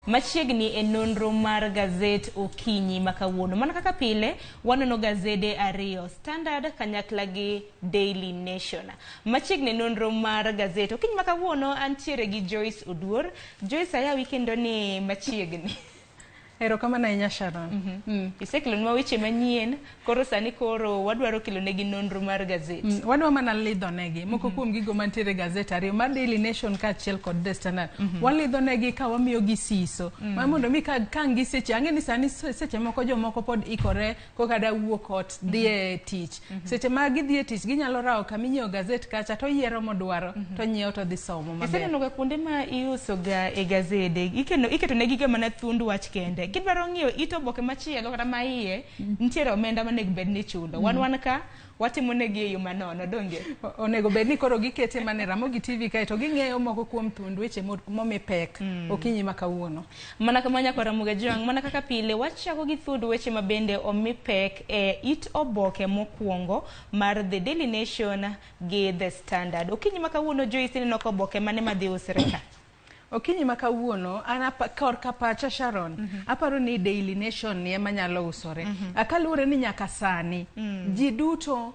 Machiegni e nonro mar Gaset Okinyi Ma Kawuono. Mana kaka pile, waneno gazede ariyo, Standard kanyakla gi Daily Nation. Machiegni nonro mar Gaset Okinyi Ma Kawuono antiere gi Joyce Oduor. Joyce, aya weekend ni machiegni. Ero kama na inya Sharon. Isekelo nwa weche manyien, koro sani koro wadwaro kelo negi nonro mar Gaset. Wadwa mana lidho negi. Moko kuom gigo mantiere Gaset ariyo mar Daily Nation ka achiel kod The Standard. Walidho negi ka wamiyo gi siso. Mondo mi ka kangi seche ang'e ni sani seche moko jomoko pod ikore koka da wuok ot dhi e tich. Seche ma gidhi e tich ginyalo rawo kaminyiewo Gaset kacha to yiero modwaro to nyiewo to dhi somo maber. Iseneno ga kuonde ma iuso ga e gazede iketo negi ga mana thund wach kende. Kidwaro ng'iyo ito oboke machielo kata ma iye nitiere omenda manego bed ni chulo. Wan ka watimo negi e yo manono donge. Onego bed ni koro gikete mane Ramogi TV kae to ging'eyo moko kuom thund weche momi pek Okinyi Ma Kawuono. Mana kama nyako Ramogi Jwang, mana kaka pile wachako gi thund weche mabende omi pek e it oboke mokwongo mar The Daily Nation gi The Standard. Okinyi Ma Kawuono Joyce neno ko oboke mane madhi usre ka. Okinyi Ma Kawuono ana korka pacha Sharon. Aparo ni Daily Nation ni ema nyalo usore. Akalure ni nyaka sani ji duto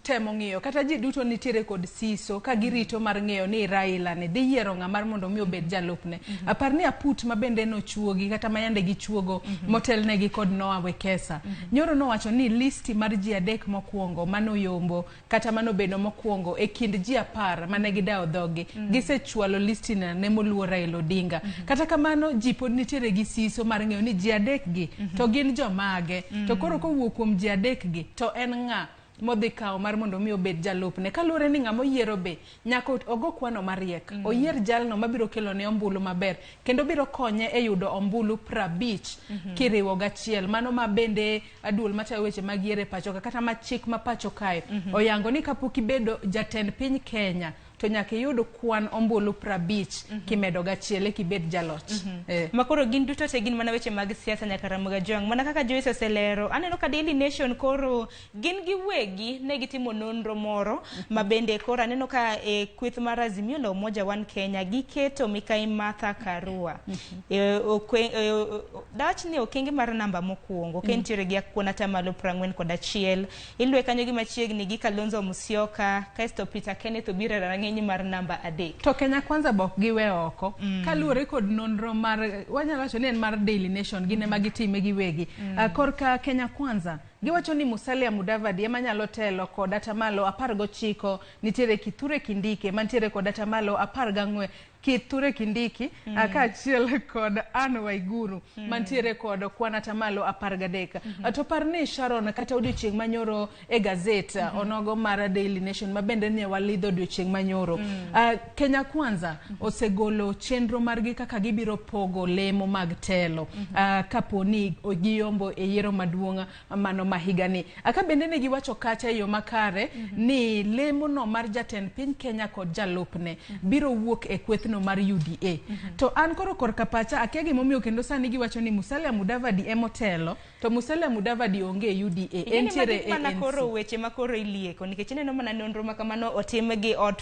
temo ng'iyo kata ji duto nitiere kod siso ka girito mar ng'eyo ni Raila ne dhi yiero ng'amar mondo mi obed jalupne. Apar ni aput mabende nochuogi kata mayande gichuogo motel negi kod Noah Wekesa. Nyoro nowacho ni listi mar ji adek mokwongo manoyombo kata manobedo mokwongo e kind ji 10 mane gidawo dhogi. Gisechwalo listi na ne moluor Raila Odinga. Kata kamano ji pod nitiere gi siso mar ng'eyo ni ji adek gi to gin jomage. To koro kowuok kuom ji adek gi to en ng'a modhi kawo mar mondo mi obed jalupne. Kalure ni ng'amo yiero be nyaka ogo kwano mariek. Oyier jalno mabiro kelo ne ombulu maber kendo biro konye e yudo ombulu 50 kiriwo gachiel. Mano mabende aduol matayo weche mag yiero e pacho kata machik ma pacho kae oyango ni kapok ibedo jatend piny Kenya to nyaka yud kwan ombulu 50 kimedo gachiel kibed jaloch. Makoro gin duto te gin mana weche mag siasa nyaka Ramogi Jwang. Mana kaka Joyce oselero, aneno ka Daily Nation koro gin giwegi ne gitimo nonro moro mabende koro aneno ka kweth mar Azimio la Umoja One Kenya giketo Mikai Martha Karua. Dawach ni okenge mar namba mokwongo kentiere gi akuona tamalo 41 ilwe kanyo gi machiegni gi Kalonzo Musyoka kaisto Peter Kenneth obiro rang'eny mar namba 3. To Kenya Kwanza bok giwe oko. Kalure kod nonro mar wanyalo wacho ni en mar Daily Nation gine magitime giwegi. Korka Kenya Kwanza giwacho ni Musalia Mudavadi ema nyalo telo kod atamalo 19 nitiere Kithure Kindiki mantiere kod atamalo 14 Kithure Kindiki kaachiel kod Anne Waiguru mantiere kod kwan atamalo 13. To parni Sharon kata odiochieng' manyoro e Gaset onogo mar Daily Nation mabende ne walidho odiochieng' manyoro. Kenya Kwanza osegolo chenro margi kaka gibiro pogo lemo mag telo kaponi giyombo e yiero maduong' mano mahigani. Bende ne giwacho kacha yo makare ni lemo no mar jatend piny Kenya kod jalupne biro wuok e kwethno mar UDA. To an koro korka pacha akia gimomiyo kendo sani giwacho ni Musalia Mudavadi emotelo to Musalia Mudavadi onge UDA entiere ANC. Mana koro weche makoro ilieko nikech neno mana nonro makamano otim gi od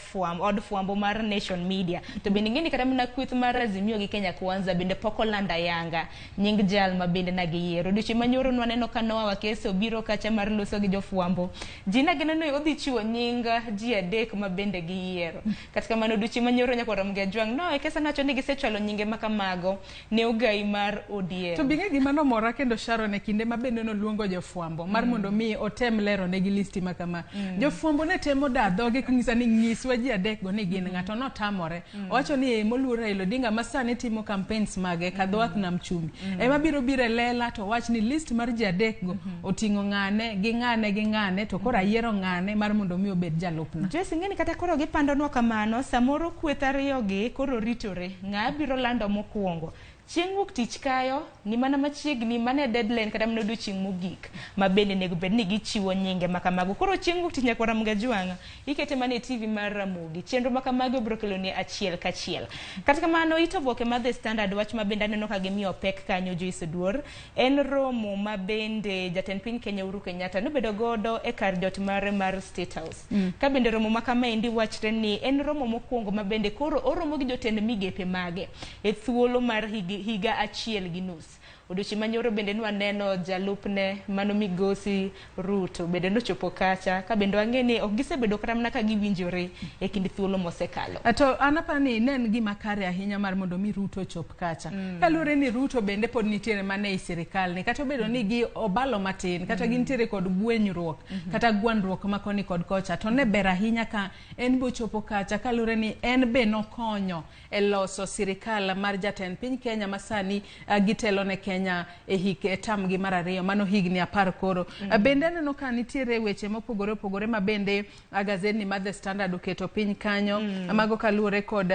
fwambo mar Nation Media. To bende ngeni kata mana kweth mar Azimio gi Kenya Kwanza bende pokolanda yanga nying jal mabende na giyiero. Dichi manyoro nwaneno ka Noah Wekesa obiro kacha mar loso gi jofwambo. Jina geneno odhi chiwo nyinga ji adek mabende giyiero. Katika mano dichi manyoro nyako Ramogi Jwang no Wekesa nacho ni gisechwalo nyinge makamago ne ogai mar ODM. To binge gima no mora kendo Sharon e kinde mabende no luongo jofwambo mar mondo mi otem lero ne gi listi makama. Jofwambo ne temo dadhoge kungisa ni nyiswa ji adek go ni gin ng'ato no tamore. Owacho ni moluor Raila Odinga masani timo campaigns mage kadhoath nam chumbi. Ema biro lela to wach ni list mar ji adek go oting'o ng'ane gi ng'ane to koro yiero ng'ane mar mondo mi obed jalupna. Jesse ngeni kata koro gipandonwa kamano samoro kweth ariyo gi koro ritore ng'a biro lando mokwongo. Chieng' wuok tich kayo ni mana machiegni mane deadline kata mno odiochieng' mogik mabende nego bed ni gichiwo nyinge makamago. Koro chieng' wuok tich nyako Ramogi Jwang ikete mane TV mar Ramogi chenro makamago biro kelo ni achiel kachiel. Kata kamano itoboke mar The Standard wach mabende aneno ka gimiyo pek kanyo Joyce Oduor en romo mabende jatend piny Kenya Uhuru Kenyatta nobedo godo e kar jot mare mar State House. Ka bende romo makama endi wachre ni en romo mokwongo mabende koro oromo gi jotend migepe mage e thuolo mar higi higa achiel gi nus. Odiochieng' manyoro bende nwaneno jalupne mano Migosi Ruto bende nochopo kacha ka bende wang'e ni ok gisebedo kata mana ka giwinjore e kind thuolo mosekalo. To anapani nen gima kare ahinya mar mondo mi Ruto chop kacha. Kaluwore ni Ruto bende pod nitiere mane e sirikal ni kata bedo ni gi obalo matin kata gintiere kod gwenyruok kata gwandruok makoni kod kocha to ne ber ahinya ka en bochopo kacha kaluwore ni en be nokonyo e loso sirikal mar jatend piny Kenya masani gitelo ne Kenya e hike tamgi mar ariyo mano higni 10 koro. Bende neno ka nitiere weche mopogore opogore ma bende gazedni mar The Standard oketo piny kanyo mago kaluwore kod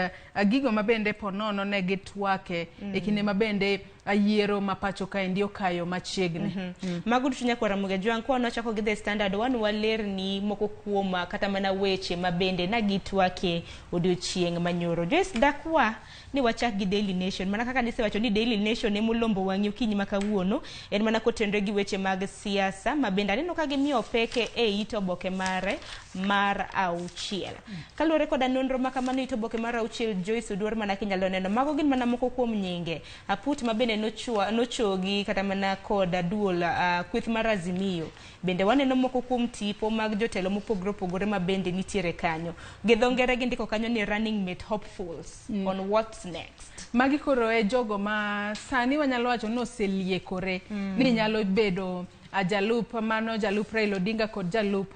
gigo ma bende ponono ne gitwake e kinde ma bende ayiero mapacho ka ndio kayo machiegni. Mago dunya kwa Ramogi Juang kwa nochako gi The Standard wan waler ni moko kuoma kata mana weche ma bende na gitwake odiochieng' manyoro. Joyce dakwa ni wachak gi Daily Nation mana kaka nisewacho ni Daily Nation emulombo wangi Piny ma kawuono en mana kotenre gi weche mag siasa ma bende aneno ka gimiyo peke e itoboke mare mar auchiel. Kaluwore kod nonro ma kamano itoboke mar auchiel Joyce Oduor mana kinyalo neno mago gin mana moko kuom nyinge aput ma bende nochogi kata mana kod duol kweth mar Azimio bende waneno moko kuom tipo mag jotelo mopogore opogore ma bende nitiere kanyo. Gedho ngere gi ndiko kanyo ni running mate hopefuls on what's next. Magi koro e jogo ma sani wanyalo wacho no seliekore ni nyalo bedo jalup mano jalup Raila Odinga kod jalup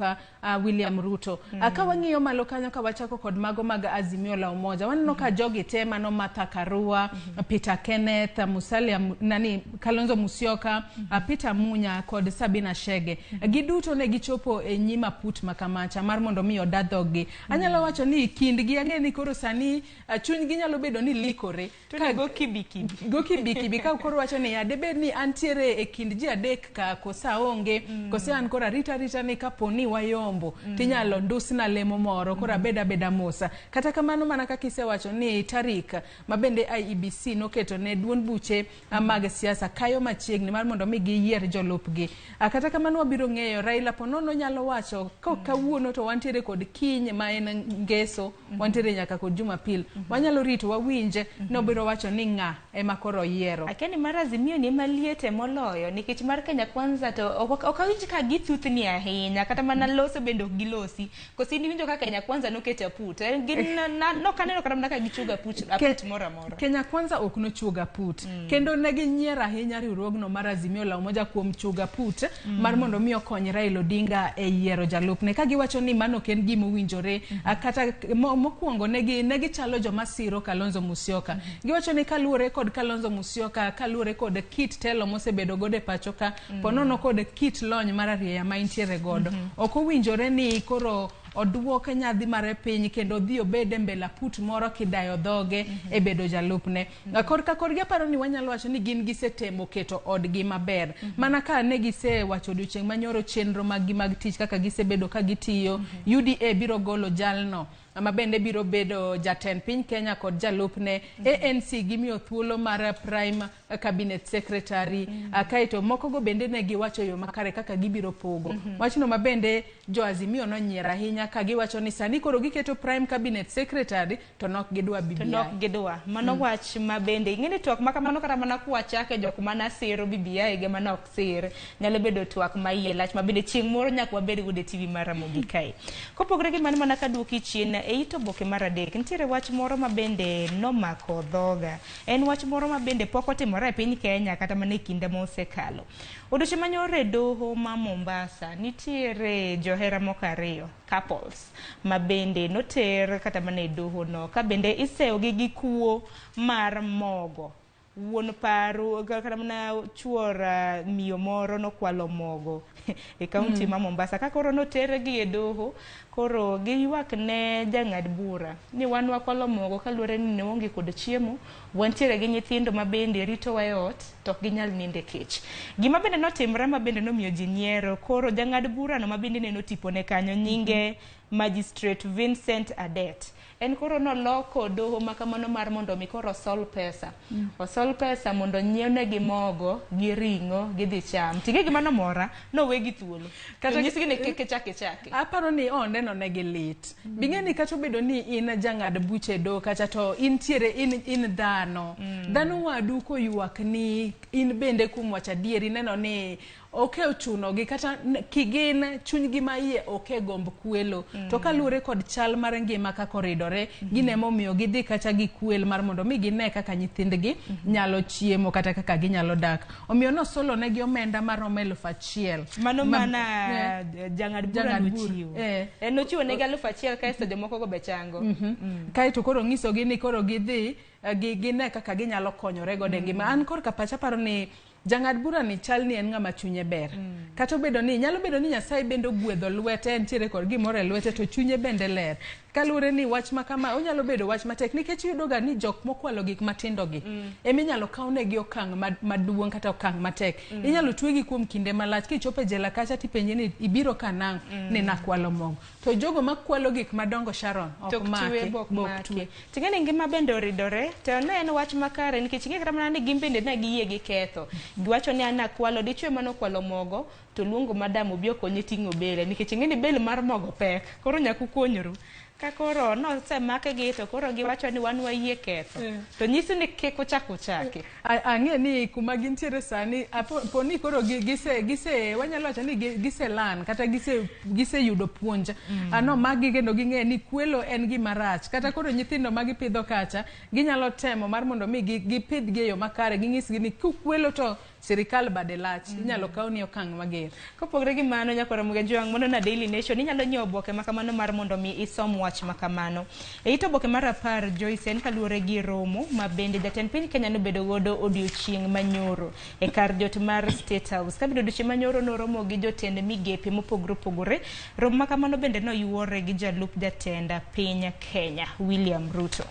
William Ruto. Ka wang'iyo malo kanyo ka wachako kod mago mag Azimio la Umoja waneno ka jogi te mano Martha Karua, Peter Kenneth, Musalia Kalonzo Musyoka, Peter Munya kod Sabina Chege. Giduto ne gichopo e nyima put makamacha mar mondo mi odadhogi. Anyalo wacho ni kindgi ang'eni koro sani chuny gi nyalo bedo ni likore ka go kibi ka koro wacho ni adebed ni antiere e kind ji adek ka kosa onge kose an kora rita ni kaponi wayombo tinyalo ndusna lemo moro kora beda mosa. Kata kamano mana kaka isewacho ni tarik ma bende IEBC noketo ne duond buche mag siasa kayo machiegni mar mondo mi giyier jolupgi. Kata kamano wabiro ng'eyo Raila ponono nyalo wacho kawuono to wantiere kod kiny ma en ngeso wantiere nyaka kod Jumapil wanyalo rito wawinje no biro wacho ni ng'a ema koro yiero. Akeni mar Azimio ni maliete moloyo nikech mar Kenya Kwanza to okawinj ka githuthni ahinya kata mana loso bende ok gilosi kosi ni winjo ka Kenya Kwanza nokete put gin nokaneno kata mana ka gichuga put mora. Kenya Kwanza ok nochuga put kendo ne ginyiero ahinya riwruogno mar Azimio la Umoja kuom chuga put mar mondo mi okony Raila Odinga e yiero jalupne ka giwacho ni mano ken gima owinjore kata mokuongo ne gichalo joma siro Kalonzo Musyoka. Giwacho ni kaluwore kod Kalonzo Musyoka kaluwore kod kit telo mosebedo gode pacho ka ponono kod kit lony mar ariya ma intiere godo ok owinjore ni koro oduoke nyadhi mare piny kendo dhi obede mbele put moro kidayo dhoge e bedo jalupne. Korgi aparo ni wanyalo wacho ni gin gisetemo keto odgi maber mana ka ne gisewacho odiochieng' manyoro chenro mag tich kaka gisebedo ka gitiyo. UDA biro golo jalno ma bende biro bedo jatend piny Kenya kod jalupne. ANC gimiyo thuolo mar prime cabinet secretary kaito moko go bende ne giwacho yo makare kaka gibiro pogo. Wachno ma bende jo Azimio no nyiera ahinya ka giwacho ni sani koro giketo prime cabinet secretary to nok gidwa BBI. Mano wach ma bende ing'eni twak ma kamano kata mana kwachake jok mana sero BBI ge mana ok sir nyalo bedo twak ma iye lach ma bende chieng' moro nyak wabed go de TV mar Ramogi kae. Kopogre gi mana ka duoki chien e itoboke mar adek nitiere wach moro ma bende nomako dhoga. En wach moro ma bende pok otimore e piny Kenya kata mana e kinde mosekalo. Odiochieng' manyoro doho ma Mombasa nitiere johera moko ariyo couples ma bende noter kata mana e doho no ka bende iseyogi gi kuo mar mogo. Wuon paru kata mana chuora miyo moro nokwalo mogo e kaunti ma Mombasa ka koro notere gi e doho koro giywak ne jang'ad bura ni wan wakwalo mogo kaluwore ni ne onge kod chiemo wantiere gi nyithindo ma bende rito wa e ot to ok ginyal ninde kech. Gima bende notimre ma bende nomiyo ji nyiero koro jang'ad bura no ma bende ne notipone kanyo nyinge Magistrate Vincent Adet en koro noloko doho makamano mar mondo mi koro osol pesa. Osol pesa mondo nyiewne gi mogo gi ring'o gidhi cham. Tige gima nomora nowegi thuolo. Kata nyisgi ni keke chake. Aparo ni oneno ne gi lit. Bing'eni kata obedo ni in jang'ad buche do kacha to in dhano. Dhano wadu koywak ni in bende kuom wacha dieri neno ni oke ochuno gi kata kigin chunygi ma iye oke gomb kwelo to kalure kod chal mar ngima ka koridore ginemo miyo gidhi kacha gi kwel mar mondo mi gine kaka nyithindgi nyalo chiemo kata kaka ginyalo dak. Omiyo no solo ne gi omenda mar 1,000. Mano mana jang'ad bura nochiwo. En nochiwo ne 1,000 kaesto jomoko go be chango. Kaeto koro ng'iso gi ni koro gidhi gine kaka ginyalo konyore go de ngima. An kor ka pacha paro ni jang'ad bura ni chal ni en ng'ama chunye ber. Kata obedo ni nyalo bedo ni Nyasaye bende ogwedho lwete entiere kod gimoro e lwete to chunye bende ler. Kalure ni wach ma kama onyalo bedo wach matek nikech yudo ga ni jok mokwalo gik matindo gi emi nyalo kawne gi okang' maduong' kata okang' matek. Inyalo twegi kuom kinde malach kichope jela kacha tipenje ni ibiro kanang' ni nakwalo mogo. To jogo makwalo gik madongo Sharon ok make. Ting'eni ngima bende oridore to ne en wach makare nikech ng'e kata mana ni gimbende ne giyie gi ketho. Giwacho ni ana kwalo dichwe mano kwalo mogo to luongo madam obi okonye ting'o bele nikech ng'eni bele mar mogo pek. Koro nyaku konyoru. Ka koro no se make gi to koro giwacho ni wan wayie ketho. To nyisi ni keko chake. Ang'e ni kuma gintiere sani poni koro gise wanyalo wacho ni gise lan kata gise yudo puonj. Ano magi kendo ging'e ni kwelo en gima rach. Kata koro nyithindo magi pidho kacha ginyalo temo mar mondo mi gipidh gi yo makare ging'isgi ni kwelo to sirikal bade lach inyalo kawni okang' mager. Kopogre gi mano nyakora muge jwang' mondo na Daily Nation inyalo nyiewo oboke makamano mar mondo mi isom wach makamano. Eito oboke mar 10 Joyce en kaluwore gi romo ma bende jatend piny Kenya nobedo godo odiochieng' manyoro e kar jot mar State House. Kabedo odiochieng' manyoro noromo gi jotend migepe mopogore. Romo makamano bende noyuore gi jalup jatenda piny Kenya William Ruto.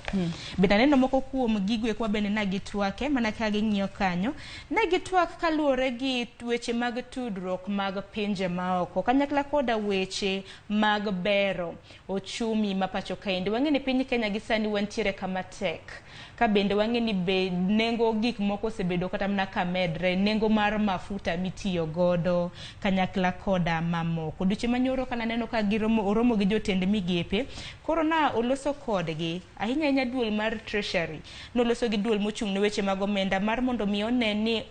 Bende neno moko kuom gigwe kwa bende nagitwake mana ka ging'iyo kanyo. Nagitwake kaluwore gi weche mag tudruok mag pinje maoko kanyakla koda weche mag bero ochumi mapacho kaende. Wang'e ni piny Kenya gisani wantiere kama tek ka bende wang'e ni nengo gik moko osebedo kata mana kamedre nengo mar mafuta mitiyo godo kanyakla koda mamoko. Duche manyoro kana neno ka oromo gi jotend migepe koro na oloso kodgi ahinya duol mar Treasury noloso gi duol mochung' ne weche mag omenda mar mondo mi one ni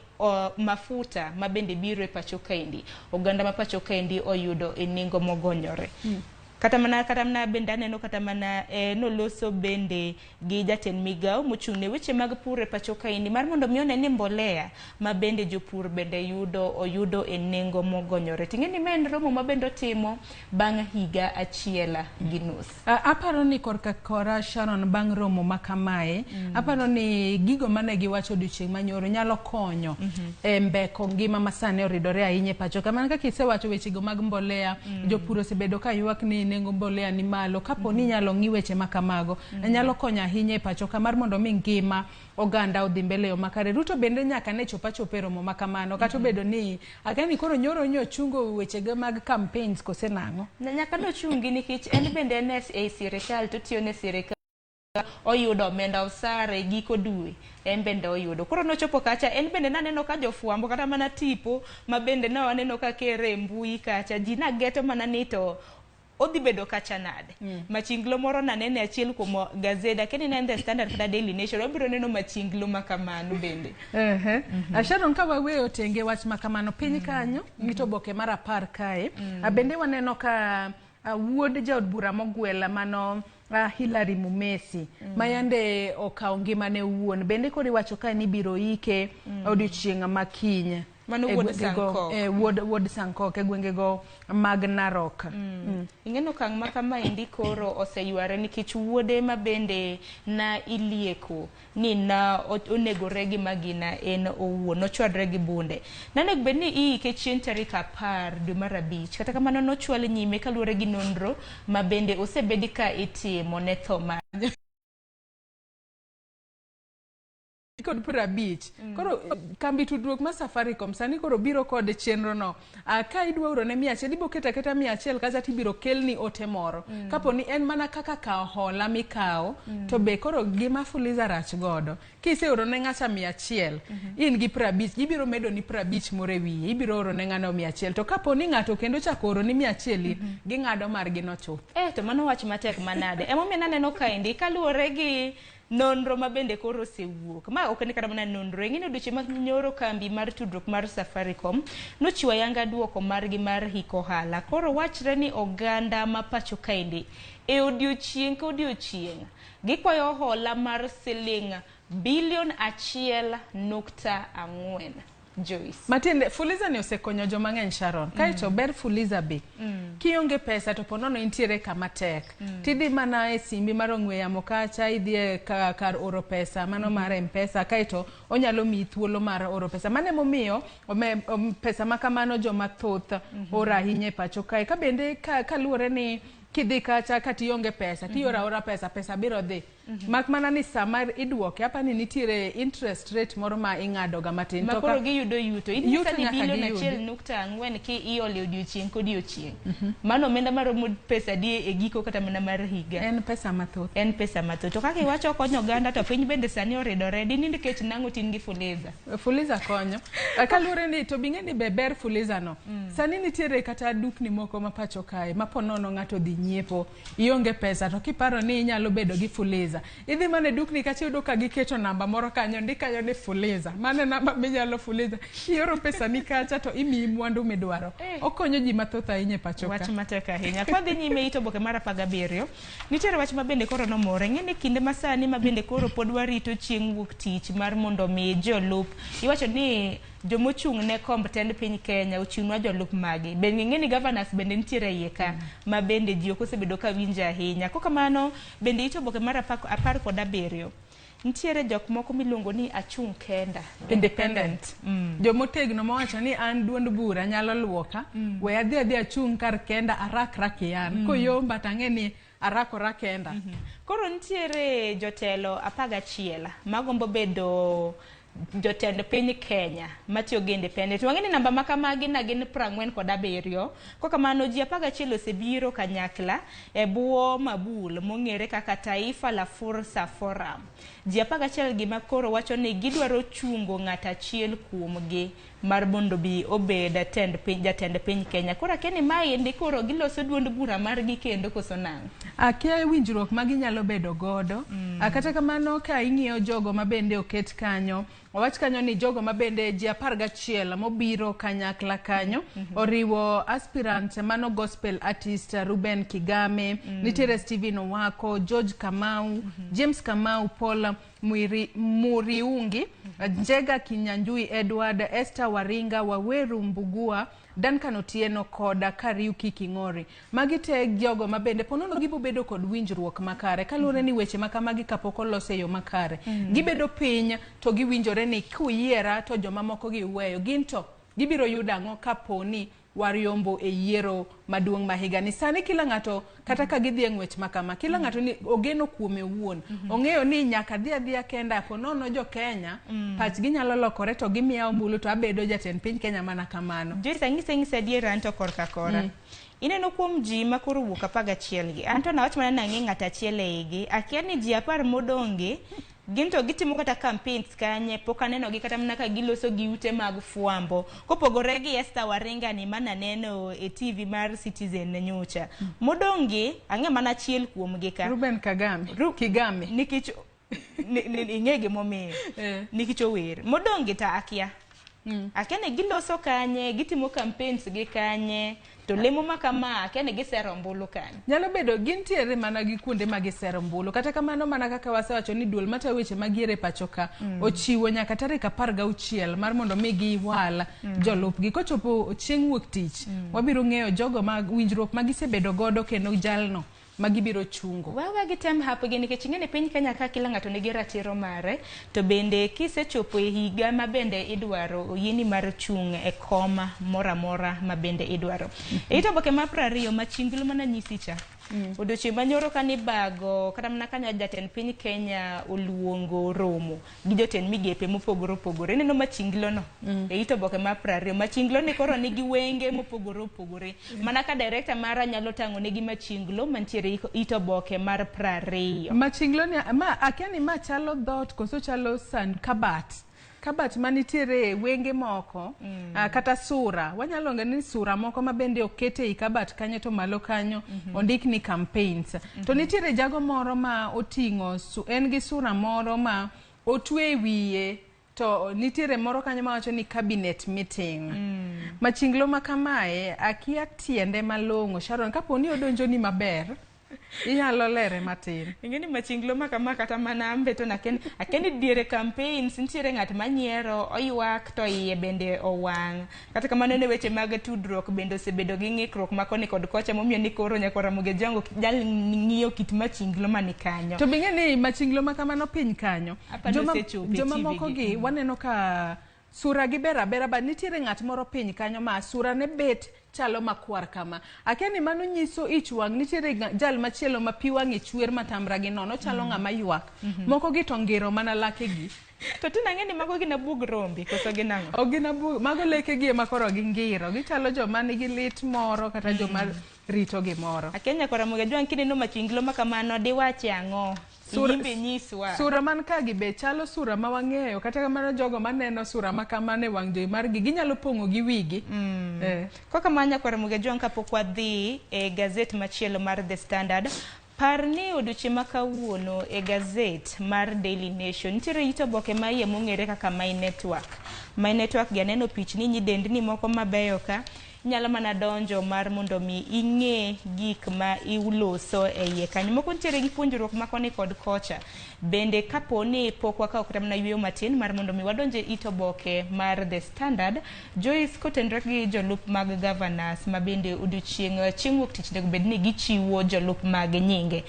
mafuta ma bende biro e pacho kaendi oganda ma pacho kaendi oyudo e nengo mogonyore. Kata mana bende neno kata mana noloso bende gi jatend migao mochung' ne weche mag pur e pacho kaendi mar mondo mi one ni mbolea ma bende jopur bende oyudo e nengo mogonyore. Ting'eni men romo ma bende timo bang' higa achiel gi nus. Aparo ni kora Sharon bang' romo makamae aparo ni gigo mane giwacho odiochieng' manyoro nyalo konyo e mbeko ngima masane oridore ahinya e pacho. Kamano kaka isewacho weche go mag mbolea jopur osebedo ka ywak ni nengo mbolea ni malo kapo ni nyalo ng'i weche makamago nyalo konyo ahinya e pacho kamar mondo mi ngima oganda odhi mbele yo makare. Ruto bende nyaka ne chopa romo makamano kata obedo ni akani koro nyoro chungo weche mag campaigns kose nang'o nyaka no chungi nikech en bende e sirikal to tiyo ne sirikal oyudo omenda osare giko dwe en bende oyudo. Koro nochopo kacha en bende naneno ka jofwambo kata mana tipo ma bende no aneno ka kere mbui kacha ji na geto mana ni to odhi bedo kacha nade. Machinglo moro nanene achiel kuom gazeda keni ne The Standard kata Daily Nation obiro neno machinglo makamano bende. Sharon ka waweyo tenge wach makamano piny kanyo ngito boke mar 10 kae bende waneno ka wuod jaod bura mogwela mano Hilary Mumesi mayande okawo ngimane wuon bende kodi wacho ka ni biro ike odiochieng' makinya mano wuod Sankok e gwenge go mag Narok. Ing'eno kang' ma kama indi koro oseyuare nikech wuode ma bende na ilieko ni na onegore gi magina en owuon nochwadre gi bunde nanego bed ni iike chieng' tarik 10 dwe mar 5 kata kamano nochwal nyime kaluwore gi nonro ma bende osebedi ka itimo ne tho kod 50. Koro kambi tudruok ma Safaricom sani koro biro kod chenro no. Ka idwa oro ne 100 ibo keta 100 kaza tibiro kelni ote moro. Kapo ni en mana kaka kao hola mikao to be koro gima Fuliza rach godo. Kise oro ne ng'acha 100 in gi 50 gibiro medo ni 50 more wiye ibiro oro ne ng'ano 100 to kapo ni ng'ato kendo chako oro ni 100 ging'ado margi no chuth. To mano wach matek manade. Emomiyo naneno kaendi kaluwore gi nonro ma bende koro osewuok. Ma ok ni kata mana nonro. Ng'ino duche ma nyoro kambi mar tudruok mar Safaricom nochiwo yanga duoko margi mar hiko hala. Koro wachre ni oganda ma pacho kaendi e odiochieng' ka odiochieng' gikwayo hola mar siling bilion 1.4. Joyce. Matinde Fuliza ne osekonyo joma ng'eny Sharon. Kaito ber Fuliza be. Kionge pesa to ponono intiere kama tek. Tidhi mana e simbi mar ong'we yamo kacha idhi kar oro pesa mano mar M-Pesa kaito onyalo mi thuolo mar oro pesa. Mane momiyo pesa makamano joma thoth ora hinye pacho kae. Ka bende kaluwore ni kidhi kacha kationge pesa tiora pesa biro dhi. Mak mana ni samar idwoke apani nitiere interest rate moro ma ing'ado ga matin to koro giyudo yuto inyisa ni bilion 1.4 ki iole odiochieng' kodiochieng'. Mano omenda maromo pesa di e giko kata mana mar higa. En pesa mathoth. To kaka iwacho konyo oganda to piny bende sani oridore dini nikech nang'o tin gi Fuliza. Fuliza konyo. Kaluwore ni to bing'e ni ber Fuliza no. Sani nitiere kata dukni moko ma pacho kae maponono ng'ato dhi nyiepo ionge pesa to kiparo ni inyalo bedo gi Fuliza. Idhi mane dukni kachi yudo ka giketo namba moro kanyo ndikayo ni Fuliza. Mane namba minyalo Fuliza. Ioro pesa ni kacha to imiyi mwandu midwaro. Okonyo ji mathoth ahinya pacho ka. Wach matek ahinya. Kwa dhi nyime ito boke mar 17. Nitiere wach mabende koro nomore. Ng'eni kinde masani mabende koro pod warito chieng' wuok tich mar mondo mi jolup. Iwacho ni jomochung' ne komtend piny Kenya ochung'wa jolup magi. Bende ng'eni governors bende nitiere iye ka ma bende ji ok osebedo ka winjo ahinya. Kokamano bende ito boke mar 17 nitiere jok moko miluongo ni achung' kenda independent. Jomotegno mawacho ni an duond bura nyalo luoka we adhi achung' kar kenda arak yan koyomba tang'eni arakora kenda. Koro nitiere jotelo 11 magombo bedo jotend piny Kenya matiyo gi independent. Wang'eni namba makamagi na gin 47. Kokamano ji 11 osebiro kanyakla e buo mabul mong'ere kaka Taifa la Fursa Forum. Ji 11 gima koro wacho ni gidwaro chungo ng'ata achiel kuomgi mar mondo bi obed jatend piny Kenya. Koro keni mai ndi koro giloso duond bura margi kendo koso nang'. Akia winjruok magi nyalo bedo godo. Kata kamano ka ing'iyo jogo mabende oket kanyo. Owach kanyo ni jogo mabende ji 11 mobiro kanyakla kanyo oriwo aspirant mano gospel artist Ruben Kigame, nitiere Steven Owako, George Kamau, James Kamau, Paul Muriungi, Njega Kinyanjui Edward, Esther Waringa, Waweru Mbugua, Duncan Otieno koda Kariuki King'ori. Magi te jogo mabende ponono gibo bedo kod winjruok makare. Kaluwore ni weche makamagi kapok olose yo makare. Gibedo piny to giwinjore ni kuyiera to joma moko giweyo. Ginto gibiro yudo ang'o kaponi wariombo e yiero maduong' mahiga ni. Sani kila ng'ato kata ka gidhi e ng'wech makama kila ng'ato ni ogeno kuome wuon. Ong'eyo ni nyaka dhi kenda ponono jo Kenya pachgi nyalo lokore to gimiya ombulu to abedo jatend piny Kenya mana kamano. Joyce ng'ise adiera anto korka kora. Ineno kuom ji makoro wuok 11 gi. Anto na wach mana nang'i ng'ata achiel e igi. Akia ni ji 10 modonge ginto gitimo kata campaigns kanye pok aneno gi kata mana ka giloso gi ute mag fuambo kopogore gi Esther Waringa ni mana neno e TV mar Citizen nyocha modongi ang'e mana achiel kuom gi ka Ruben Kigame nikech ing'ege momiyo nikech ower modongi ta akia akene giloso kanye gitimo campaigns gi kanye to lemo makama akene gisero mbulu kanye nyalo bedo gintiere mana gi kuonde ma gisero mbulu kata kamano mana kaka wasewacho ni duol mata weche magiere pachoka ochiwo nyaka tarik 16 mar mondo mi giwal jolupgi kochopo chieng' wuok tich wabiro ng'eyo jogo mag winjruok magisebedo godo kendo jalno magibiro chungo. Wawa gitem hapo gini kechingene piny Kenya ka kila ng'ato nigi ratiro mare to bende kisechopo e higa ma bende idwaro yini mar chung e koma mora ma bende idwaro. Ito boke ma 20 machinglo mana nyisi cha. Odiochieng' manyoro kanibago kata mana kanyo jatend piny Kenya oluongo romo gi jotend migepe mopogore opogore. Ineno machinglo no e ito boke mar 20. Machinglo ni koro nigi wenge mopogore opogore. Mana ka director mara nyalo tang'o negi machinglo mantiere ito boke mar 20. Machinglo ni akia ni ma chalo dot koso chalo san kabat manitiere wenge moko kata sura wanyalo ng'e ni sura moko mabende okete I kabat kanyo to malo kanyo ondik ni campaigns to nitiere jago moro ma oting'o en gi sura moro ma otwe wiye to nitiere moro kanyo ma wacho ni cabinet meeting machinglo makamae akia tiende malong'o Sharon kaponi odonjo ni maber inyalo lere matin. Ingeni machinglo makama kata mana ambe to akeni diere campaigns nitiere ng'at manyiero oywak to iye bende owang'. Kata kamano ne weche mag tudruok bende osebedo gi ng'ikruok makoni kod kocha momiyo ni koro nyaka Ramogi jango jal ng'iyo kit machinglo mani kanyo. To bing'eni machinglo makamano piny kanyo. Joma moko gi waneno ka sura gi bera ba nitiere ng'at moro piny kanyo ma sura ne bet chalo makwar kama. Akia ni mano nyiso ich wang' nitiere jal machielo ma pi wang'e chwer matamra gi nono chalo ng'ama ywak. Moko gi to ngiro mana lake gi. To tina ng'eni mago gina bug rombi koso ginang'o? O gina bug mago leke gi ema koro gi ngiro. Gichalo joma nigi lit moro kata joma rito gi moro. Akenya kora Ramogi jwang' kineno machinglo makamano diwache ang'o? Sura man ka gi be chalo sura ma wang'eyo kata kamano jogo maneno sura makamane wang' jowi mar gi ginyalo pong'o gi wigi. Koka manya kora Ramogi jwang' kapok wadhi e gazet machielo mar The Standard. Parni odiochieng' ma kawuono e gazet mar Daily Nation nitiere ito boke ma iye mong'ere kaka My Network. My Network gi aneno pichni nyidendni moko mabeyo ka nyalo mana donjo mar mondo mi ing'e gik ma iuloso e iye kanyo. Moko nitiere gi puonjruok makoni kod kocha. Bende kaponi pok wakao kata mana yweyo matin mar mondo mi wadonje ito boke mar The Standard. Joyce kotenre gi jolup mag governors ma bende odiochieng' chieng' wuok tich nego bedni gichiwo jolup mag nyinge.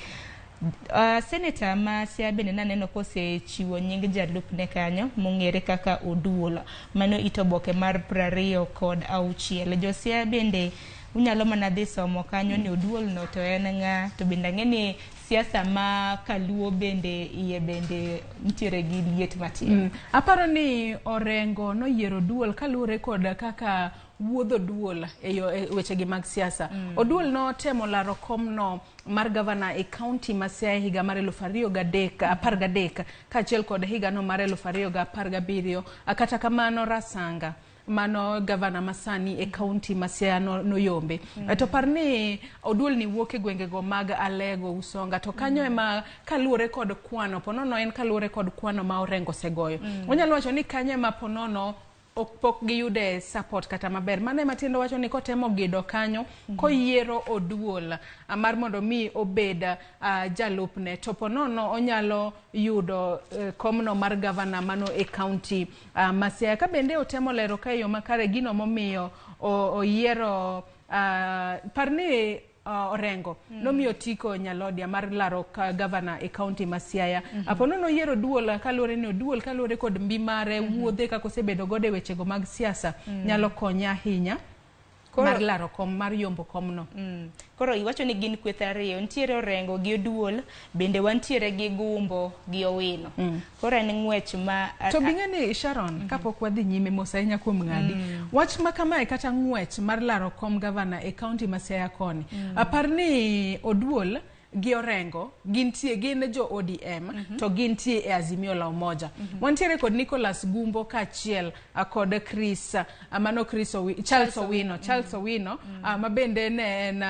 Senator ma Siaya bende naneno kose chiwo nying jalup ne kanyo mong'ere kaka Oduol. Mano ito boke mar 26. Jo Siaya bende unyalo mana dhi somo kanyo ni Oduol no to en ng'a to bende ng'eni siasa ma kaluo bende iye bende nitiere gi liet matin. Aparo ni Orengo no yiero Oduol kaluwore kod kaka wuodho Oduol e weche gi mag siasa. Oduol no temo laro kom no mar governor e county ma Siaya higa mar 2013 kaachiel kod higa no mar 2017 kata kamano Rasanga mano governor masani e county ma Siaya no yombe. To parni Oduol ni wuok e gwenge go mag Alego Usonga to kanyo ema kaluwore kod kwano ponono en kaluwore kod kwano ma Orengo segoyo. Onyalo wacho ni kanyo ema ponono pok giyude support kata maber. Mane matindo wacho ni kotemo gido kanyo koyiero Oduol mar mondo mi obed jalupne to ponono onyalo yudo komno mar governor mano e county ma Siaya. Ka bende otemo lero kayo makare gino momiyo oyiero parni Orengo nomiyo tiko Nyalodia mar laro governor e county ma Siaya. Aponono yiero Oduol kaluwore ni Oduol kaluwore kod mbi mare wuodhe kako sebedo gode wechego mag siasa nyalo konya ahinya mar laro kom mar yombo komno. Koro iwacho ni gin kweth ariyo nitiere Orengo gi Oduol bende wantiere gi Gumbo gi Owino. Koro en ng'wech ma to bing'eni Sharon kapok wadhi nyime mos ahinya kuom ng'adi wach makamae kata ng'wech mar laro kom governor e county ma Siaya koni. Aparni Oduol gi Orengo gin jo ODM to gintie e Azimio la Umoja. Wantiere kod Nicholas Gumbo kaachiel kod Chris Charles Owino mabende ne en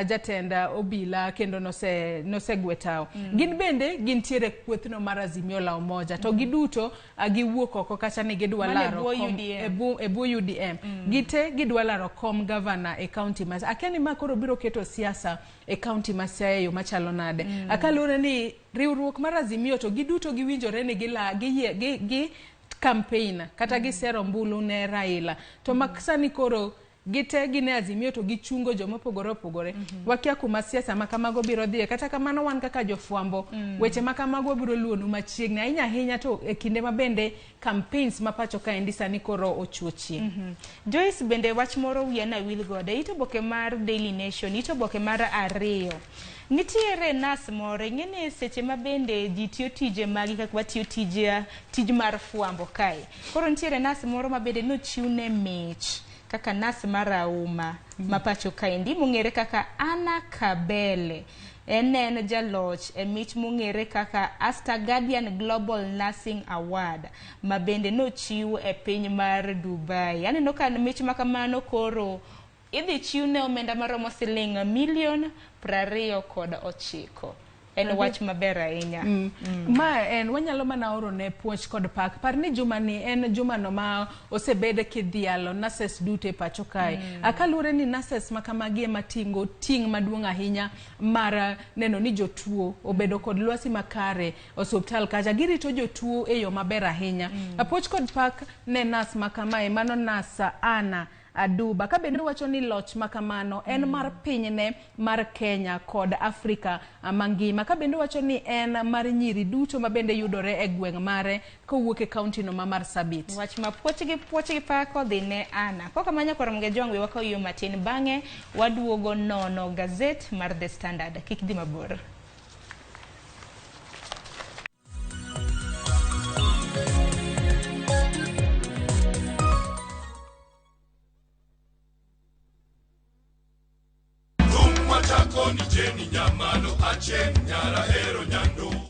jatend obila kendo nosegwetao. Gin bende gintiere kwethno mar Azimio la Umoja to giduto giwuok oko kacha ni gidwa laro kom e bwo UDM. Gite gidwa laro kom governor e county ma akeni ma koro biro keto siasa e county ma Siaya yo machalo nade. Akalure ni riwruok mar Azimio to giduto giwinjore ni gi campaign kata gisero mbulu ne Raila to maksani koro gite gine Azimio to gichungo jomopogore opogore. Wakia kuma siasa makamago biro dhie kata kamano wan kaka jofwambo weche makamago biro luonu machiegni ahinya to e kinde mabende campaigns mapacho ka endisa ni koro ochuochie. Joyce bende wach moro wiana wil gode ito boke mar Daily Nation ito boke mar ariyo Nitiere nas moro ng'ene seche mabende ji tiyo tije magi kaka watiyo tij mar fwambo kae. Koro nitiere nas moro mabende nochiwne mich kaka nas marauma mapacho kaendi mong'ere kaka Anna Kabele. En jaloch mich mong'ere kaka Asta Guardian Global Nursing Award mabende nochiw e piny mar Dubai. Aneno ka mich makamano koro idhi chiwne omenda maromo siling $29,000. En wach maber ahinya. Ma en wanyalo mana oro ne puoch kod pak. Par ni juma ni en juma no ma osebede kidhialo nurses dute pacho kae. Akalure ni nurses makamagi ema tingo ting maduong' ahinya mar neno ni jotuo obedo kod lwasi makare osuptal kacha girito jotuo e yo maber ahinya. Apuoch kod pak ne nas makamae mano nasa Ana Aduba ka bende wacho ni loch makamano en mar pinyne mar Kenya kod Afrika mangima ka bende wacho ni en mar nyiri duto ma bende yudore e gweng' mare kowuok e kaunti no mar Sabit. Wach ma puochgi pako dhi ne Ana. Koka manya Ramogi jongwe wako yo matin bang'e waduogo nono Gazet mar The Standard. Kik dhi mabor.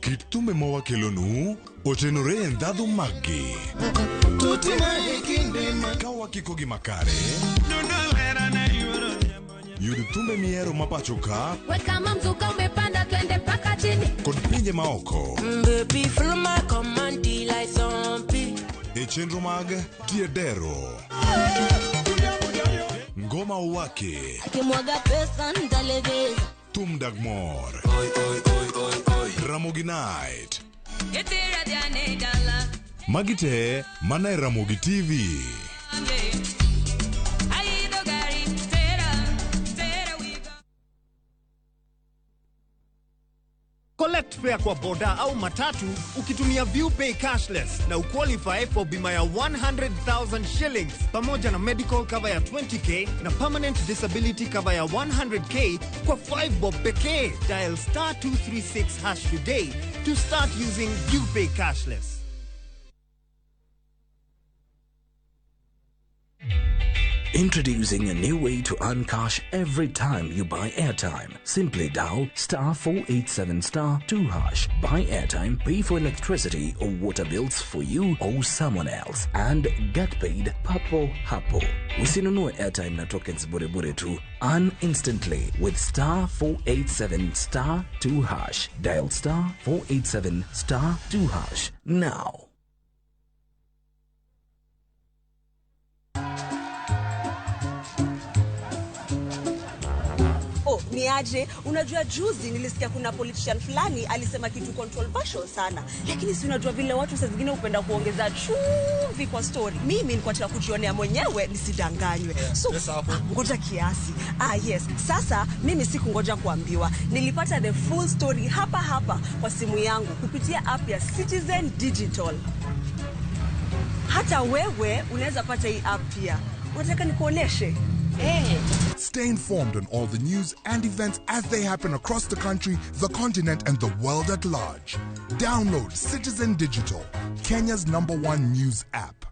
Kitume mowa kelonu otenore endhadhu magi kawa kikogi makare yud thumbe miero mapacho ka kama mzuka umepanda twende paka chini kod pinje maoko baby feel my command like zombie e chenro mag tiedero ngoma uwake akimwaga pesa ndaleveza Tum Dagmor Ramogi Night Magite mana Ramogi TV Collect fare kwa boda au matatu ukitumia ViewPay cashless na uqualify for bima ya 100,000 shillings pamoja na medical cover ya 20k na permanent disability cover ya 100k kwa 5 bob pekee. Dial *236# today to start using ViewPay cashless. Introducing a new way to earn cash every time you buy airtime. Simply dial *487*2#. Buy airtime, pay for electricity or water bills for you or someone else, and get paid papo hapo. Usinunue airtime na tokens bure bure tu. Earn instantly with *487*2#. Dial *487*2# now. Niaje, unajua juzi nilisikia kuna politician fulani alisema kitu controversial sana. Lakini si unajua vile watu saa zingine upenda kuongeza chumvi kwa story. Mimi nilikuwa nataka kujionea mwenyewe nisidanganywe. So, ngoja kiasi. Yes. Sasa mimi sikungoja kuambiwa. Nilipata the full story hapa kwa simu yangu kupitia app ya Citizen Digital. Hata wewe unaweza pata hii app pia. Unataka nikuoneshe? Stay informed on all the news and events as they happen across the country, the continent, and the world at large. Download Citizen Digital, Kenya's #1 news app.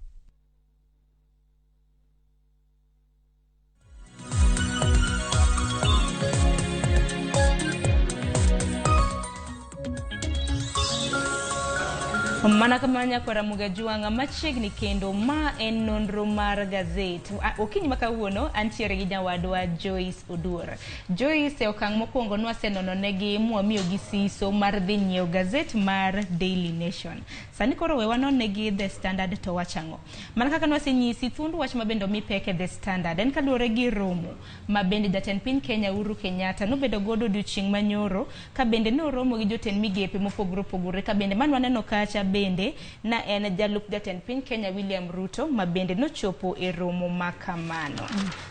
Mana kamanya kwa Ramogi juanga machiegni kendo ma en nonro mar Gazet. Okinyi ma kawuono antiere gi nyawadwa Joyce Odur. Joyce okang' mokwongo nwasenononegi mwamiyo gi siso mar dhi nyiewo Gazet mar Daily Nation. Sani koro we wanonegi The Standard to wachango. Mana kaka nwasenyisi thundu wach mabendo mipeke The Standard en kaluwore gi romo mabende jatend piny Kenya Uhuru Kenyatta nobedo godo odiochieng' manyoro ka bende noromo gi jotend migepe mopogore opogore ka bende manwaneno kacha bende na en jalup jatend piny Kenya William Ruto ma bende nochopo e romo makamano.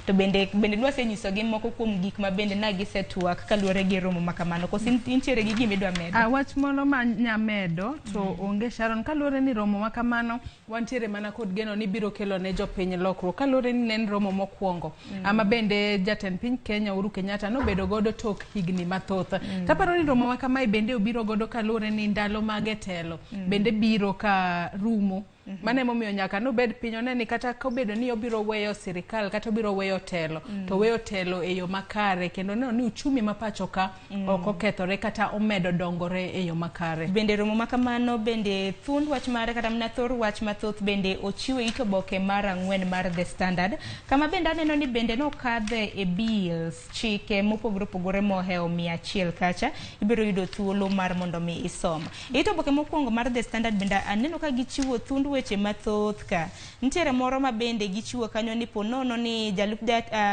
To bende nwasenyiso gi moko kuom gik ma bende na gisetwak kaluwore gi romo makamano. Koso intiere gi gima idwa medo? Wach moro ma nyamedo to onge Sharon, kaluwore ni romo makamano wantiere mana kod geno ni biro kelo ne jopiny lokruok kaluwore ni nen romo mokwongo ama bende jatend piny Kenya Uhuru Kenyatta nobedo godo tok higni mathoth. Taparo ni romo makamae bende obiro godo kaluwore ni ndalo mage telo bende biro ka rumo. Mane momiyo nyaka nobed piny oneni kata kobedo ni obiro weyo sirikal kata obiro weyo telo to weyo telo e yo makare kendo neno ni uchumi mapacho ka ok okethore kata omedo dongore e yo makare. Bende romo makamano bende thund wach mare kata mna thor wach mathoth bende ochiwe ito boke mar 4 mar The Standard kama bende aneno ni bende nokadhe e bills chike mopogore opogore moheo 100 kacha ibiro yudo thuolo mar mondo mi isom. Ito boke mokwongo mar The Standard bende aneno ka gichiwo thund weche mathoth ka ntiere moro ma bende gichiwo kanyo ni ponono ni jalup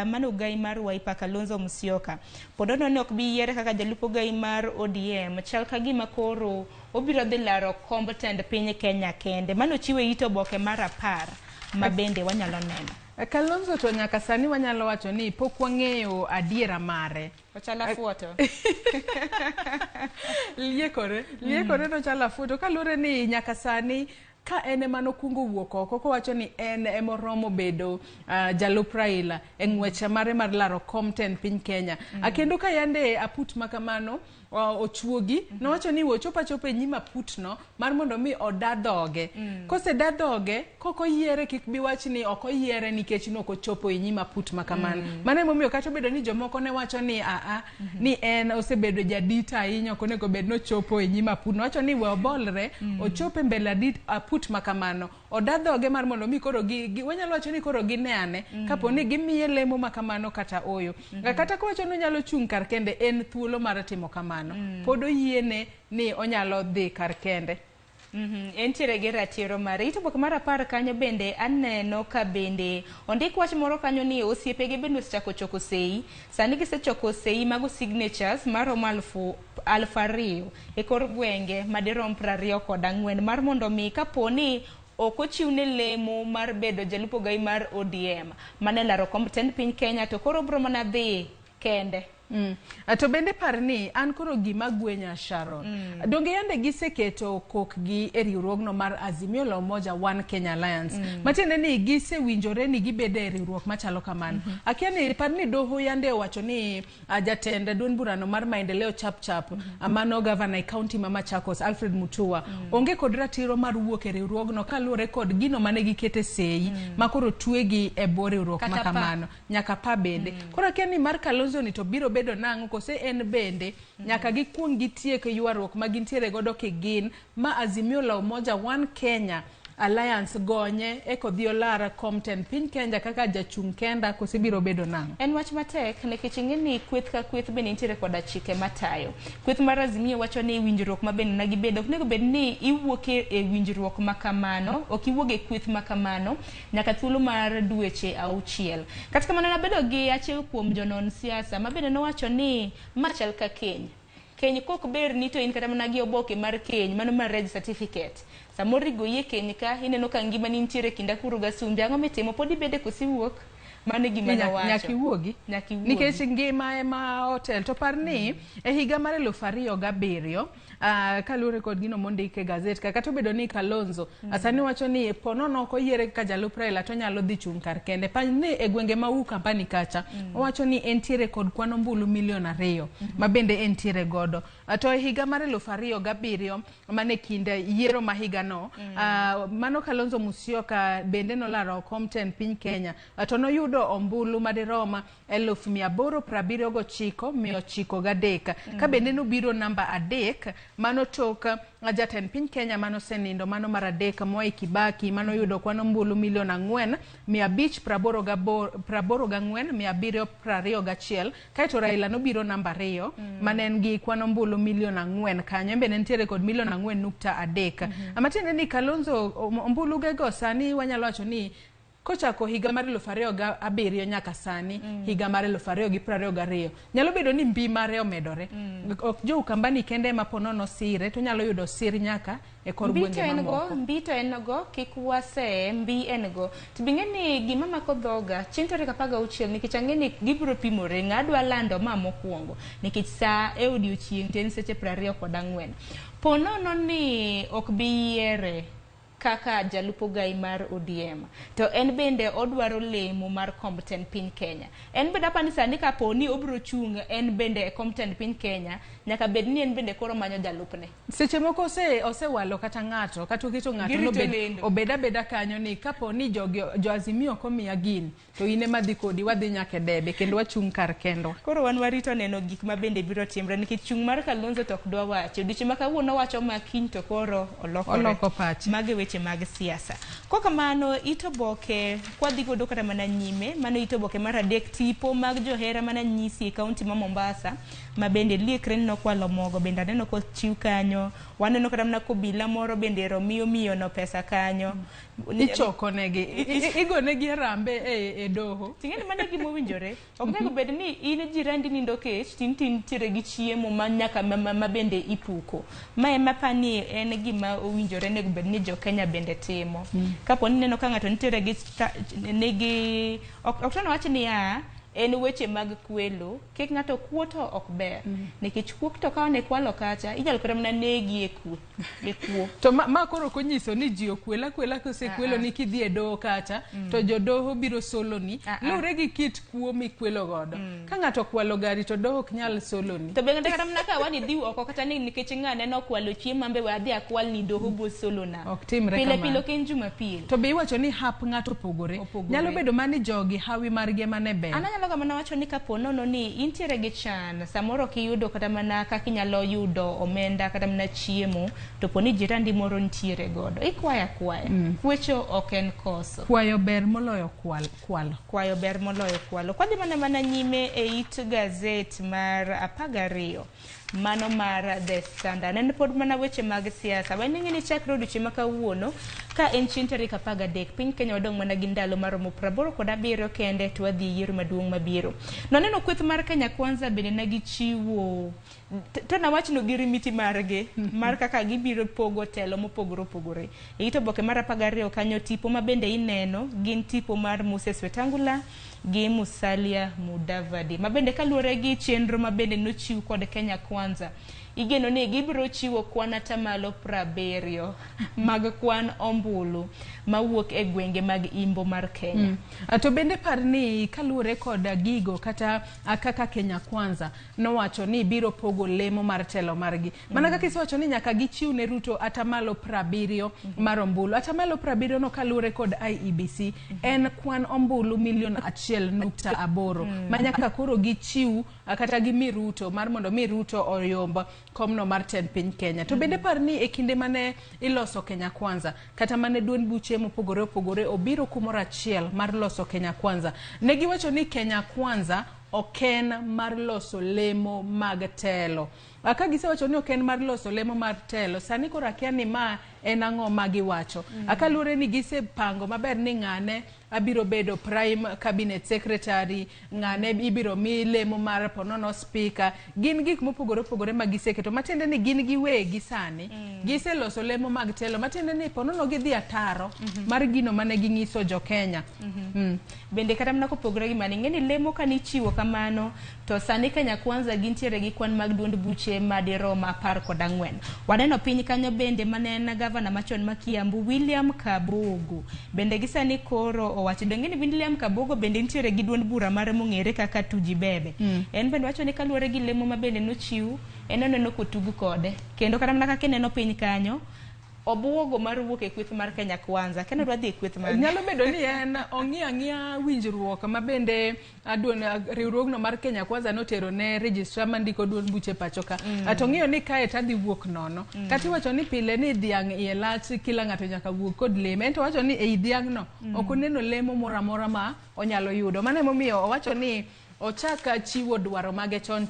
mano gai mar Wiper Kalonzo Musyoka ponono ni ok bi yiere kaka jalup gai mar ODM chal ka gima koro obiro dhi laro komb tend piny Kenya kende mano chiwe ito boke mar 10 ma bende wanyalo neno. Kalonzo to nyaka sani wanyalo wacho ni pok wang'eyo adiera mare. Ochala fuoto. Liekore no chala fuoto kaluwore ni nyaka sani ka ene mano kungo wuok oko kowacho ni en emoromo bedo jalup Raila eng'weche mare mar laro komten piny Kenya. Akendo ka yande aput makamano ochuogi nowacho ni wochopa e nyima putno mar mondo mi odadhoge. Kose dadhoge koko yiere kik bi wach ni ok oyiere nikech no kochopo e nyima put makamano. Mane momiyo kata bedo ni jomoko ne wacho ni ni en osebedo jadita ahinya ok onego bed no chopo e nyima put. Nowacho ni we obolre ochope mbele put makamano odadhoge mar mondo mi koro wanyalo wacho ni koro gineane kapo ni gimiye lemo makamano kata oyo. Kata kowacho ni onyalo chung' kar kende en thuolo mar timo kamano. Podo yiene ni onyalo dhi kar kende. Entiere gi ratiro mare. Ito boke mar 10 kanyo bende aneno ka bende ondik wach moro kanyo ni osiepege bende osechako choko sei. Sani gisechoko sei mago signatures maromo 2,000 e kor gwenge madirom 24 mar mondo mi kaponi ok ochiwne lemo mar bedo jalupo gai mar ODM mane laro komten piny Kenya to koro bro mana dhi kende. To bende par ni an koro gima gwenya Sharon. Donge yande giseketo kokgi e riwruogno mar Azimio la Umoja One Kenya Alliance. Matiende ni gisewinjore ni gibede e riwruok machalo kamano. Akia ni par ni doho yande owacho ni jatend duond burano mar maendeleo chap amano governor e county ma Machakos Alfred Mutua onge kod ratiro mar wuok e riwruogno kaluwore kod gino mane gikete sei makoro tuegi e bore riwruok makamano nyaka pa bende. Koro akia ni mar Kalonzo ni to biro bedo nango kose en bende nyaka gikuong gitiek ywaruok ma gintiere godo kigin ma Azimio la Umoja One Kenya Alliance gonye kodhi lara komten piny Kenya kaka jachung kenda kose biro bedo nango. En wach matek nikech ing'eni kweth ka kweth bende nitiere koda chike matayo. Kweth mar Azimio wacho ni winjruok ma bende nagi bedo nego bed ni iwuok e winjruok makamano ok iwuok e kweth makamano nyaka thuolo mar dweche 6. Kata kamano nabedo gi achiel kuom jonon siasa ma bende nowacho ni machal ka keny kok ber ni to in kata mana gi oboke mar keny mano mar marriage certificate samori goye keny ka ineno ka ngima ni nitiere kinda kuru ga sumbi ang'o mitimo pod ibede kosiwuok mane gima nawacho nyaki wuogi nikech ngima ema hotel to par ni e higa mar 2007 kaluwore kod gino mondike gazet kaka to bedo ni Kalonzo asani wacho ni ponono ko yiere ka jalup Raila to nyalo dhi chung' kar kende pa ni e gwenge ma u kampani kacha wacho ni entiere kod kwano mbulu 2 million ma bende entiere godo to e higa mar 2007 mane kinde yiero ma higa no mano Kalonzo Musyoka bende no laro komten piny Kenya to no yudo ombulu madiroma 879,903 ka bende no biro namba 3 mano tok jatend piny Kenya mano senindo mano mar 3 Mwai Kibaki mano yudo kwano mbulu 4,584,721 kaito Raila no biro namba 2 manen gi kwano mbulu 4,000,000 kanyo bende nitiere kod 4,3 million. Amatiende ni Kalonzo ombulu gego sani wanyalo wacho ni kochako higa mar 2007 nyaka sani higa mar 2022 nyalo bedo ni mbi mare omedore. Ok jo Ukambani kende ma ponono sire to nyalo yudo sir nyaka e kor gwenge mamoko. Mbito en go kik wase mbi en go. To bingeni gima mako dhoga chieng' tarik 16 nikech ang'eni gibiro pimore ng'adwa lando ma mokwongo nikech sa e odiochieng' ten seche 24. Ponono ni ok bi yiere kaka jalupo gai mar ODM to en bende odwaro lemo mar komten piny Kenya. En bende apani sani kapo ni obro chung en bende komten piny Kenya nyaka bed ni en bende koro manyo jalupne. Seche moko osewalo kata ng'ato kata oketo ng'ato no obeda kanyo ni kapo ni jo Azimio komiya gin to ine madhi kodi wadhi nyaka debe kendo wachung kar kendwa. Koro wan warito neno gik ma bende biro timre nikech chung mar Kalonzo to ok dwa wacho diche ma kawuono wacho ma kiny to koro oloko pach mage weche mag siasa. Kwa kamano itoboke kwadhi godo kata mana nyime mano itoboke mar adek tipo mag johera mana nyisi e kaunti ma Mombasa ma bende liekre no kwalo mogo bende aneno ko chiw kanyo waneno kata mana kobila moro bende miyo no pesa kanyo ichoko negi igonegi rambe e doho tingeni mana gimo winjore ok nego bed ni in jirandi nindo kech tin tire gi chiemo manyaka ma bende ipuko ma ema pani en gima owinjore nego bed ni jo Kenya bende timo kapo ni neno ka ng'ato nitiere gi negi ok tono wach ni en weche mag kwelo kik ng'ato kuoto ok ber nikech kuok to ka ne kwalo kacha inyal kata mana negi e kuo to ma koro konyiso ni ji okwela kosekwelo ni kidhi e doho kacha to jodoho biro soloni lure gi kit kuo mikwelo godo ka ng'ato kwalo gari to doho ok nyal soloni to bende kata mana ka wani dhi oko kata ni nikech ng'ane no kwalo chiemo ambe wadhi akwal ni doho bo solona ok timre kama pile ken Jumapil to be iwacho ni hap ng'ato pogore nyalo bedo mani jogi hawi margi mane ber loga mana wacho ni kapo nono ni intiere gi chan samoro kiyudo kata mana kaka inyalo yudo omenda kata mana chiemo to poni jirandi moro ntiere godo ikwaya kwecho ok en koso kwayo ber moloyo kwalo kwadhi mana nyime e it gazet mar 12 mano mar The Standard en pod mana weche mag siasa waning'e ni chakre odiochieng' ma kawuono ka en chieng' tarik 13 piny Kenya odong' mana gi ndalo maromo 87 kende to wadhi yiero maduong' mabiro noneno kweth mar Kenya Kwanza bende nagi chiwo to na wachno gi rimiti marge mar kaka gibiro pogo telo mopogore ito boke mar 12 kanyo tipo ma bende ineno gin tipo mar Moses Wetangula gi Musalia Mudavadi ma bende kaluore gi chenro ma bende nochiw kod Kenya Kwanza igeno ni gibiro chiwo kwan atamalo 70 mag kwan ombulu mawuok e gwenge mag imbo mar Kenya. To bende parni kaluore kod gigo kata kaka Kenya Kwanza nowacho ni biro pogo lemo mar telo margi. Mana kaka iwacho ni nyaka gichiw ne Ruto atamalo 70 mar ombulu. Atamalo 70 no kaluore kod IEBC en kwan ombulu milion 1.8 ma nyaka koro gichiw kata gimi Ruto mar mondo mi Ruto oyomba komno mar ten piny Kenya. To bende parni e kinde mane iloso Kenya Kwanza kata mane duond buche mopogore obiro kumoro achiel mar loso Kenya Kwanza negi wacho ni Kenya Kwanza oken mar loso lemo mag telo aka gisewacho ni oken mar loso lemo mar telo sani koro akia ni ma en ang'o magi wacho akalure ni gisepango maber ni ng'ane abiro bedo prime cabinet secretary ng'ane ibiro mi lemo mar ponono speaker gin gik mopogore magiseketo matende ni gin giwegi sani giseloso lemo mag telo matende ni ponono gidhi ataro mar gino mane ginyiso jo Kenya bende kata mna kopogore gi mani ng'eni lemo kanichiwo kamano to sani Kenya Kwanza gintiere gi kwan mag duond buche madiroma 14 waneno piny kanyo bende manena gavana machon ma Kiambu William Kabogo bende gisani koro owacho dongeni William Kabogo bende nitiere gi duond bura mare mong'ere kaka Tuji Bebe en bende wacho ni kaluore gi lemo ma bende nochiw enoneno kotugu kode kendo kata mana kaka neno piny kanyo obuogo mar wuok e kweth mar Kenya Kwanza kendo dwa dhi kweth mar nyalo bedo ni en ong'ia winjruok ma bende aduon riwruogno mar Kenya Kwanza notero ne registrar mandiko duond buche pachoka atong'io ni kae tadhi wuok nono kati wacho ni pile ni dhiang' ie lach kila ng'ato nyaka wuok kod lemo ento wacho ni ei dhiang'no ok oneno lemo moramora ma onyalo yudo mane momiyo owacho ni ochaka chiwo dwaro mage chon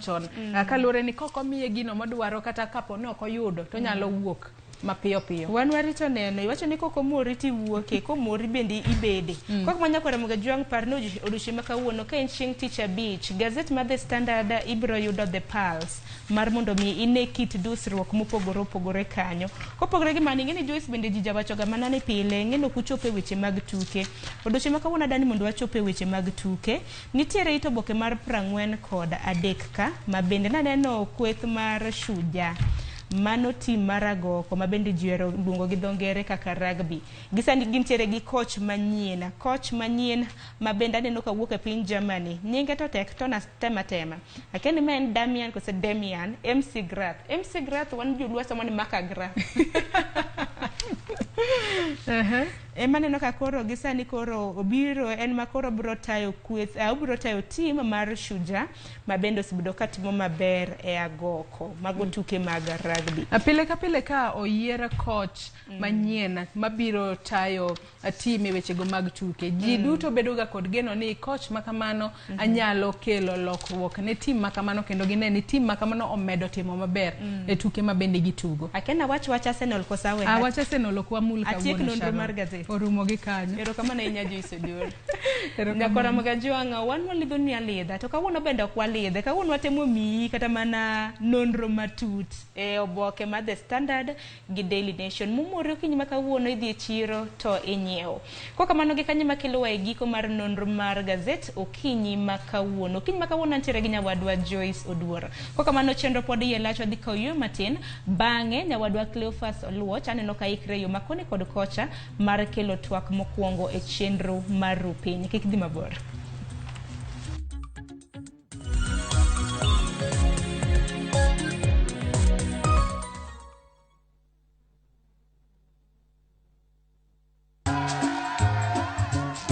kaluore ni koko miye gino modwaro kata kapo ne ok oyudo to nyalo wuok mapiyo piyo. Wan warito neno iwacho ni koko mori ti wuoke ko mori bende ibede. Kok manya kwa Ramogi juang parno odiochieng' ma kawuono ka en chieng' tich abich Gaset ma The Standard ibro yudo The Pulse mar mondo mi ine kit dusruok mopogore opogore kanyo. Kopogore gi mani ngene Joyce bende jija wachoga manane pile ngeno kuchope weche mag tuke. Odiochieng' ma kawuono dani mondo wachope weche mag tuke. Nitiere ito boke mar 43 ka ma bende naneno kweth mar Shujaa. Mano team maragoko ma bende jiero luongo gi dongere kaka rugby. Gisani gintiere gi coach manyien ma bende aneno ka wuok e piny Germany. Nyinge to tek to na tema. Akeni men Damian kose Damian MC Grath wan jolwa somo ni Makagrath. Ema neno ka koro gisani koro obiro en makoro bro tayo kweth obro tayo team mar Shujaa ma bende osibudo ka timo maber e agoko mago tuke mag rugby. Pile ka pile ka oyiera coach manyien mabiro tayo team e weche go mag tuke. Ji duto bedo ga kod geno ni coach makamano anyalo kelo lokruok ne team makamano kendo gine ni team makamano omedo timo maber e tuke ma bende gitugo. Akena wach Arsenal ko sawe. Wach Arsenal ok wamul ka Atiek nonro mar Gaset. Orumo gi kanyo. Erokamano inya Joyce Odior. Nyakora Ramogi juang wan walidho ni alidha to kawuono bende ok walidhe. Kawuono watemo miyi kata mana nonro matut e oboke ma The Standard gi Daily Nation. Mumore okinyi ma kawuono idhi e chiro to inyiewo. Kwa kamano gi kanyo makelo e giko mar nonro mar Gaset okinyi ma kawuono. Okinyi ma kawuono antiere gi nyawadwa Joyce Odior. Kwa kamano chenro pod yelacho dhi kayo matin bange nyawadwa Cleophas Oluoch aneno ka ikre yo makoni kod kocha mar kelo twak mokwongo e chenro mar Piny. Kik dhi mabor.